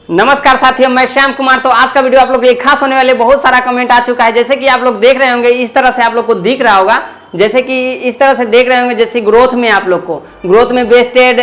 नमस्कार साथियों, मैं श्याम कुमार। तो आज का वीडियो आप लोग के लिए खास होने वाले, बहुत सारा कमेंट आ चुका है। जैसे कि आप लोग देख रहे होंगे, इस तरह से आप लोग को दिख रहा होगा, जैसे कि इस तरह से देख रहे होंगे, जैसे ग्रोथ में आप लोग को ग्रोथ में बेस्टेड,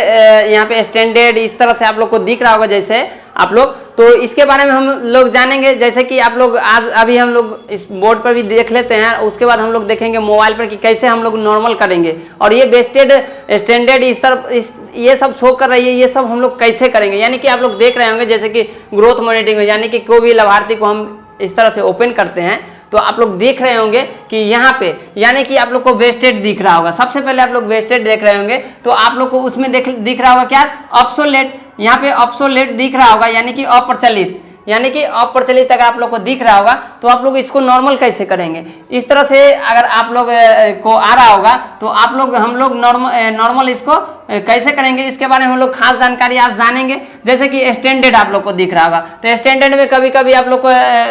यहाँ पे स्टैंडर्ड, इस तरह से आप लोग को दिख रहा होगा जैसे आप लोग। तो इसके बारे में हम लोग जानेंगे। जैसे कि आप लोग आज अभी हम लोग इस बोर्ड पर भी देख लेते हैं, उसके बाद हम लोग देखेंगे मोबाइल पर कि कैसे हम लोग नॉर्मल करेंगे। और ये बेस्टेड स्टैंडर्ड इस तरह ये सब शो कर रही है, ये सब हम लोग कैसे करेंगे। यानी कि आप लोग देख रहे होंगे जैसे कि ग्रोथ मॉनिटरिंग में, यानी कि कोई भी लाभार्थी को हम इस तरह से ओपन करते हैं तो आप लोग देख रहे होंगे कि यहाँ पे यानी कि आप लोग को वेस्टेड दिख रहा होगा। सबसे पहले आप लोग वेस्टेड देख रहे होंगे तो आप लोग को उसमें दिख रहा होगा क्या, ऑब्सोलेट। यहाँ पे ऑब्सोलेट दिख रहा होगा, यानी कि अप्रचलित, यानी कि अप्रचलित अगर आप लोग को दिख रहा होगा तो आप लोग इसको नॉर्मल कैसे करेंगे। इस तरह से अगर आप लोग को आ रहा होगा तो आप लोग हम लोग नॉर्मल इसको कैसे करेंगे, इसके बारे में हम लोग खास जानकारी आज जानेंगे। जैसे कि स्टैंडर्ड आप लोग को दिख रहा होगा, तो स्टैंडर्ड में कभी कभी आप लोग को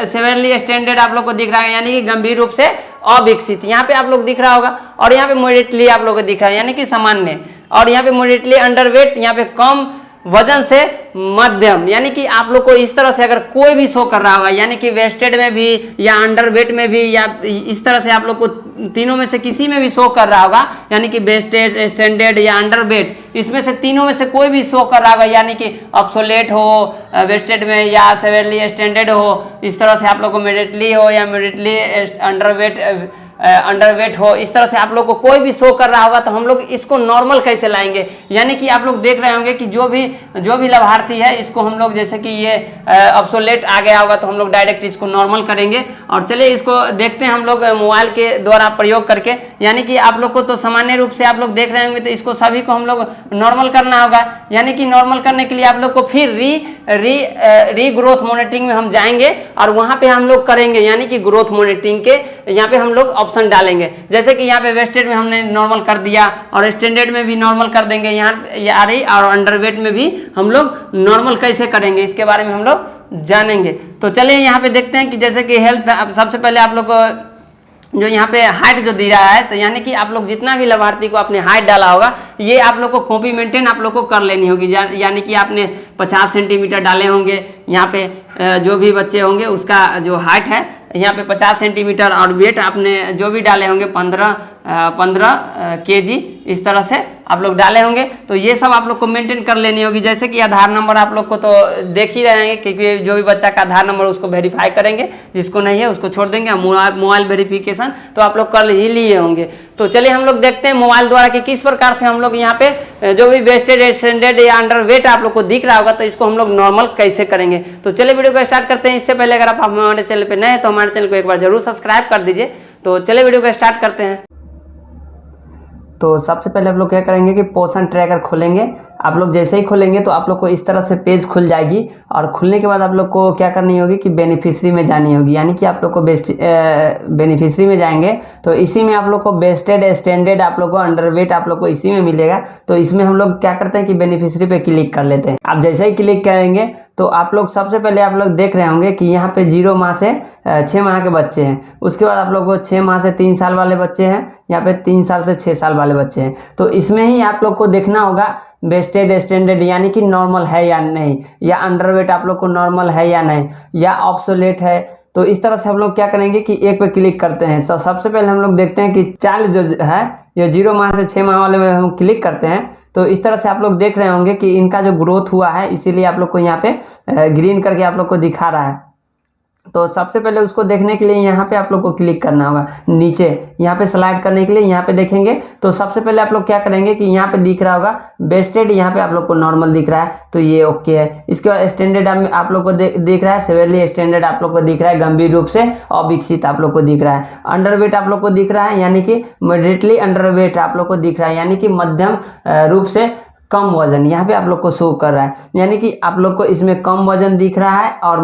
सेवरली स्टैंडर्ड आप लोग को दिख रहा है, यानी कि गंभीर रूप से अविकसित, यहाँ पे आप लोग दिख रहा होगा। और यहाँ पे मॉडरेटली आप लोग को दिख रहा है, यानी कि सामान्य। और यहाँ पे मॉडरेटली अंडरवेट, यहाँ पे कम वजन से मध्यम, यानी कि आप लोग को इस तरह से अगर कोई भी शो कर रहा होगा, यानी कि वेस्टेड में भी या अंडरवेट में भी, या इस तरह से आप लोग को तीनों में से किसी में भी शो कर रहा होगा, यानी कि वेस्टेड, स्टैंडर्ड या अंडरवेट, इसमें से तीनों में से कोई भी शो कर रहा होगा, यानी कि ऑब्सोलेट हो वेस्टेड में या सेवरली स्टैंडर्ड हो, इस तरह से आप लोग को मॉडरेटली हो या मॉडरेटली अंडरवेट हो, इस तरह से आप लोग को कोई भी शो कर रहा होगा तो हम लोग इसको नॉर्मल कैसे लाएंगे। यानी कि आप लोग देख रहे होंगे कि जो भी लाभार्थी है इसको हम लोग, जैसे कि ये ऑब्सोलेट आ गया होगा तो हम लोग डायरेक्ट इसको नॉर्मल करेंगे। और चलिए इसको देखते हैं हम लोग मोबाइल के द्वारा प्रयोग करके। यानी कि आप लोग को तो सामान्य रूप से आप लोग देख रहे होंगे, तो इसको सभी को हम लोग नॉर्मल करना होगा। यानी कि नॉर्मल करने के लिए आप लोग को फिर री ग्रोथ मॉनिटरिंग में हम जाएंगे और वहां पे हम लोग करेंगे, यानी कि ग्रोथ मॉनिटरिंग के यहाँ पे हम लोग ऑप्शन डालेंगे। जैसे कि यहाँ पे वेस्टेड में हमने नॉर्मल कर दिया और स्टैंडर्ड में भी नॉर्मल कर देंगे यहाँ आ रही, और अंडरवेट में भी हम लोग नॉर्मल कैसे करेंगे इसके बारे में हम लोग जानेंगे। तो चलिए यहाँ पे देखते हैं कि जैसे कि हेल्थ, सबसे पहले आप लोग को जो यहाँ पे हाइट जो दिया है, तो यानी कि आप लोग जितना भी लाभार्थी को आपने हाइट डाला होगा, ये आप लोग को कॉपी मेंटेन आप लोग को कर लेनी होगी। यानी कि आपने 50 सेंटीमीटर डाले होंगे, यहाँ पे जो भी बच्चे होंगे उसका जो हाइट है यहाँ पे 50 सेंटीमीटर, और वेट आपने जो भी डाले होंगे 15 केजी, इस तरह से आप लोग डाले होंगे। तो ये सब आप लोग को मेंटेन कर लेनी होगी। जैसे कि आधार नंबर आप लोग को तो देख ही रहे हैं, क्योंकि जो भी बच्चा का आधार नंबर उसको वेरीफाई करेंगे, जिसको नहीं है उसको छोड़ देंगे। मोबाइल वेरिफिकेशन तो आप लोग कर ही लिए होंगे। तो चलिए हम लोग देखते हैं मोबाइल द्वारा कि किस प्रकार से हम लोग यहाँ पे जो भी वेस्टेड, स्टैंडर्ड या अंडरवेट आप लोग को दिख रहा होगा तो इसको हम लोग नॉर्मल कैसे करेंगे। तो चलिए वीडियो को स्टार्ट करते हैं। इससे पहले अगर आप हमारे चैनल पे नए हैं तो हमारे चैनल को एक बार जरूर सब्सक्राइब कर दीजिए। तो चलिए वीडियो को स्टार्ट करते हैं। तो सबसे पहले आप लोग क्या करेंगे कि पोषण ट्रैकर खोलेंगे। आप लोग जैसे ही खोलेंगे तो आप लोग को इस तरह से पेज खुल जाएगी, और खुलने के बाद आप लोग को क्या करनी होगी कि बेनिफिशियरी में जानी होगी। यानी कि आप लोग को बेनिफिशियरी में जाएंगे तो इसी में आप लोग को बेस्टेड, स्टैंडर्ड आप लोग को, अंडरवेट आप लोग को इसी में मिलेगा। तो इसमें हम लोग क्या करते हैं कि बेनिफिशियरी पे क्लिक कर लेते हैं। आप जैसे ही क्लिक करेंगे तो आप लोग सबसे पहले आप लोग देख रहे होंगे कि यहाँ पे 0 माह से 6 माह के बच्चे हैं। उसके बाद आप लोग को 6 माह से 3 साल वाले बच्चे हैं, यहाँ पे 3 साल से 6 साल वाले बच्चे हैं। तो इसमें ही आप लोग को देखना होगा बेस्टेड, स्टैंडर्ड यानी कि नॉर्मल है या नहीं, या अंडरवेट आप लोग को नॉर्मल है या नहीं, या ऑब्सोलेट है। तो इस तरह से हम लोग क्या करेंगे कि एक पे क्लिक करते हैं। तो सबसे पहले हम लोग देखते हैं कि चाइल्ड जो है, ये 0 माह से 6 माह वाले में हम क्लिक करते हैं। तो इस तरह से आप लोग देख रहे होंगे कि इनका जो ग्रोथ हुआ है, इसीलिए आप लोग को यहाँ पे ग्रीन करके आप लोग को दिखा रहा है। तो सबसे पहले उसको देखने के लिए यहाँ पे आप लोग को क्लिक करना होगा। नीचे यहाँ पे स्लाइड करने के लिए यहाँ पे देखेंगे तो सबसे पहले आप लोग क्या करेंगे कि यहाँ पे दिख रहा होगा बेस्टेड, यहाँ पे आप लोग को नॉर्मल दिख रहा है, तो ये ओके है। इसके बाद स्टैंडर्ड आप लोग को दिख रहा है, सेवरली स्टैंडर्ड आप लोग को दिख रहा है, गंभीर रूप से अविकसित आप लोग को दिख रहा है। अंडरवेट आप लोग को दिख रहा है, यानी कि मॉडरेटली अंडरवेट आप लोग को दिख रहा है, यानी कि मध्यम रूप से कम वजन यहाँ पे आप लोग को शो कर रहा है। यानी कि आप लोग को इसमें कम वजन दिख रहा है, और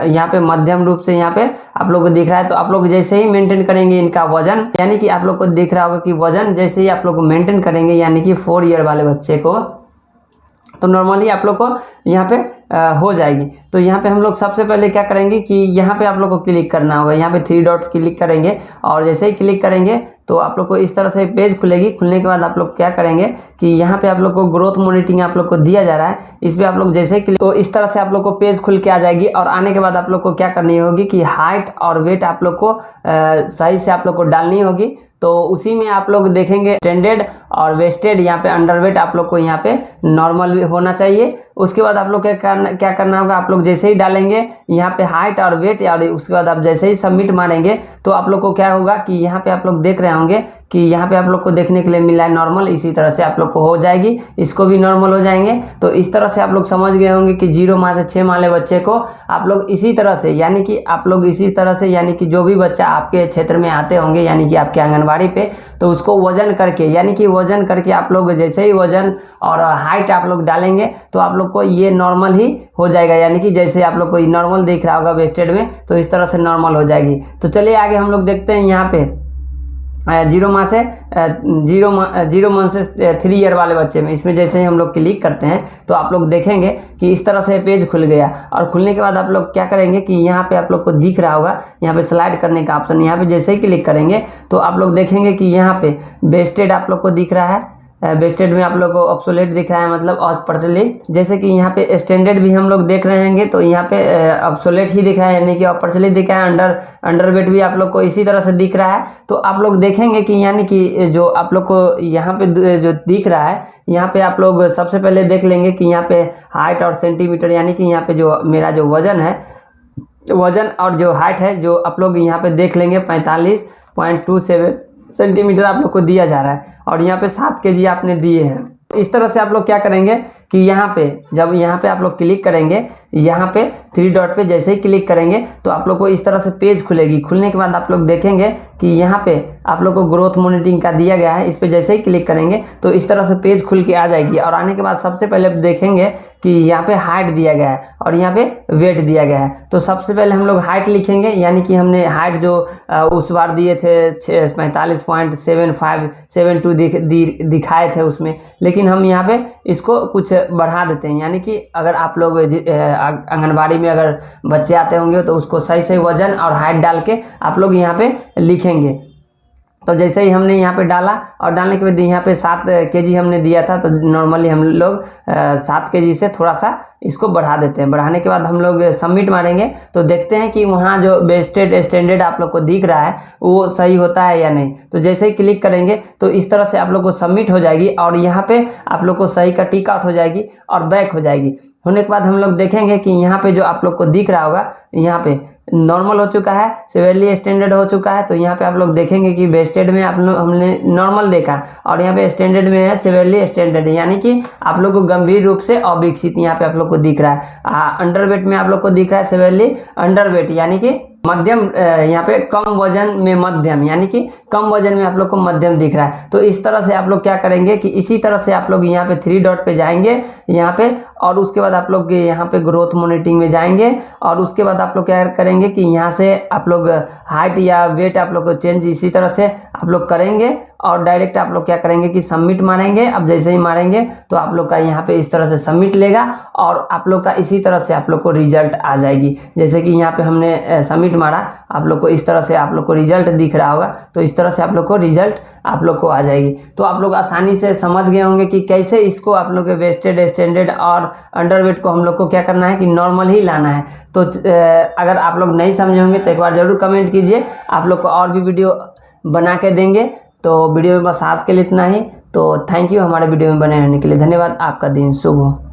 यहाँ पे मध्यम रूप से यहाँ पे आप लोग को दिख रहा है। तो आप लोग जैसे ही मेंटेन करेंगे इनका वजन, यानी कि आप लोग को दिख रहा होगा कि वजन जैसे ही आप लोग को मेंटेन करेंगे, यानी कि 4 ईयर वाले बच्चे को, तो नॉर्मली आप लोग को यहाँ पे हो जाएगी। तो यहाँ पे हम लोग सबसे पहले क्या करेंगे कि यहाँ पे आप लोग को क्लिक करना होगा, यहाँ पे 3 डॉट क्लिक करेंगे और जैसे ही क्लिक करेंगे तो आप लोग को इस तरह से पेज खुलेगी। खुलने के बाद आप लोग क्या करेंगे कि यहाँ पे आप लोग को ग्रोथ मॉनिटरिंग आप लोग को दिया जा रहा है, इस पर आप लोग जैसे ही तो इस तरह से आप लोग को पेज खुल के आ जाएगी। और आने के बाद आप लोग को क्या करनी होगी कि हाइट और वेट आप लोग को सही से आप लोग को डालनी होगी। तो उसी में आप लोग देखेंगे स्टैंडर्ड और वेस्टेड, यहाँ पे अंडरवेट आप लोग को यहाँ पे नॉर्मल भी होना चाहिए। उसके बाद आप लोग क्या करना होगा, आप लोग जैसे ही डालेंगे यहाँ पे हाइट और वेट और उसके बाद आप जैसे ही सबमिट मारेंगे तो आप लोग को क्या होगा कि यहाँ पे आप लोग देख रहे होंगे कि यहाँ पे आप लोग को देखने के लिए मिला है नॉर्मल। इसी तरह से आप लोग को हो जाएगी, इसको भी नॉर्मल हो जाएंगे। तो इस तरह से आप लोग समझ गए होंगे कि 0 माह से 6 माह वाले बच्चे को आप लोग इसी तरह से यानी कि आप लोग इसी तरह से यानी कि जो भी बच्चा आपके क्षेत्र में आते होंगे यानी कि आपके आंगनबाड़ी पे, तो उसको वजन करके यानी कि वजन करके आप लोग जैसे ही वजन और हाइट आप लोग डालेंगे तो आप लोग को ये नॉर्मल ही हो जाएगा। यानी कि जैसे आप लोग को नॉर्मल दिख रहा होगा वेस्टेड में, तो इस तरह से नॉर्मल हो जाएगी। तो चलिए आगे हम लोग देखते हैं यहाँ पे 0 माह से 3 ईयर वाले बच्चे में। इसमें जैसे ही हम लोग क्लिक करते हैं तो आप लोग देखेंगे कि इस तरह से पेज खुल गया। और खुलने के बाद आप लोग क्या करेंगे कि यहाँ पे आप लोग को दिख रहा होगा यहाँ पे स्लाइड करने का ऑप्शन, यहाँ पे जैसे ही क्लिक करेंगे तो आप लोग देखेंगे कि यहाँ पे वेस्टेड आप लोग को दिख रहा है। वेस्टेड में आप लोग को ऑब्सोलेट दिख रहा है, मतलब अप्रचलित। जैसे कि यहाँ पे स्टैंडर्ड भी हम लोग देख रहे होंगे तो यहाँ पे ऑब्सोलेट ही दिख रहा है यानी कि अप्रचलित दिख रहा है। अंडरवेट भी आप लोग को इसी तरह से दिख रहा है। तो आप लोग देखेंगे कि यानी कि जो आप लोग को यहाँ पे जो दिख रहा है, यहाँ पे आप लोग सबसे पहले देख लेंगे कि यहाँ पे हाइट और सेंटीमीटर यानी कि यहाँ पे जो मेरा जो वजन है, वजन और जो हाइट है जो आप लोग यहाँ पे देख लेंगे 45.27 सेंटीमीटर आप लोग को दिया जा रहा है और यहाँ पे 7 kg आपने दिए हैं। इस तरह से आप लोग क्या करेंगे कि यहाँ पे जब यहाँ पे आप लोग क्लिक करेंगे, यहाँ पे 3 डॉट पे जैसे ही क्लिक करेंगे तो आप लोग को इस तरह से पेज खुलेगी। खुलने के बाद आप लोग देखेंगे कि यहाँ पे आप लोग को ग्रोथ मॉनिटरिंग का दिया गया है, इस पे जैसे ही क्लिक करेंगे तो इस तरह से पेज खुल के आ जाएगी। और आने के बाद सबसे पहले देखेंगे कि यहाँ पे हाइट दिया गया है और यहाँ पे वेट दिया गया है। तो सबसे पहले हम लोग हाइट लिखेंगे, यानी कि हमने हाइट जो उस बार दिए थे 45.7572 दिखाए थे उसमें, लेकिन हम यहाँ पे इसको कुछ बढ़ा देते हैं। यानी कि अगर आप लोग आंगनबाड़ी में अगर बच्चे आते होंगे तो उसको सही सही वजन और हाइट डाल के आप लोग यहाँ पे लिखेंगे। तो जैसे ही हमने यहाँ पे डाला और डालने के बाद यहाँ पे 7 kg हमने दिया था, तो नॉर्मली हम लोग 7 kg से थोड़ा सा इसको बढ़ा देते हैं। बढ़ाने के बाद हम लोग सबमिट मारेंगे तो देखते हैं कि वहाँ जो वेस्टेड स्टैंडर्ड आप लोग को दिख रहा है वो सही होता है या नहीं। तो जैसे ही क्लिक करेंगे तो इस तरह से आप लोग को सबमिट हो जाएगी और यहाँ पे आप लोग को सही का टिक आउट हो जाएगी और बैक हो जाएगी। होने के बाद हम लोग देखेंगे कि यहाँ पे जो आप लोग को दिख रहा होगा यहाँ पे नॉर्मल हो चुका है, सिवियरली स्टैंडर्ड हो चुका है। तो यहाँ पे आप लोग देखेंगे कि वेस्टेड में आप लोग हमने नॉर्मल देखा और यहाँ पे स्टैंडर्ड में है सिवियरली स्टैंडर्ड, यानी कि आप लोग को गंभीर रूप से अविकसित यहाँ पे आप लोग को दिख रहा है। अंडरवेट में आप लोग को दिख रहा है सिवियरली अंडरवेट, यानी कि मध्यम, यहाँ पे कम वजन में मध्यम, यानी कि कम वजन में आप लोग को मध्यम दिख रहा है। तो इस तरह से आप लोग क्या करेंगे कि इसी तरह से आप लोग यहाँ पे 3 डॉट पे जाएंगे यहाँ पे, और उसके बाद आप लोग यहाँ पे ग्रोथ मॉनिटरिंग में जाएंगे और उसके बाद आप लोग क्या करेंगे कि यहाँ से आप लोग हाइट या वेट आप लोग को चेंज इसी तरह से आप लोग करेंगे और डायरेक्ट आप लोग क्या करेंगे कि सबमिट मारेंगे। अब जैसे ही मारेंगे तो आप लोग का यहाँ पे इस तरह से सबमिट लेगा और आप लोग का इसी तरह से आप लोग को रिजल्ट आ जाएगी। जैसे कि यहाँ पे हमने सबमिट मारा, आप लोग को इस तरह से आप लोग को रिजल्ट दिख रहा होगा, तो इस तरह से आप लोग को रिजल्ट आप लोग को आ जाएगी। तो आप लोग आसानी से समझ गए होंगे कि कैसे इसको आप लोग के वेस्टेड स्टैंडर्ड और अंडरवेट को हम लोग को क्या करना है कि नॉर्मल ही लाना है। तो अगर आप लोग नहीं समझे होंगे तो एक बार ज़रूर कमेंट कीजिए, आप लोग को और भी वीडियो बना के देंगे। तो वीडियो में बस आज के लिए इतना ही। तो थैंक यू हमारे वीडियो में बने रहने के लिए, धन्यवाद। आपका दिन शुभ हो।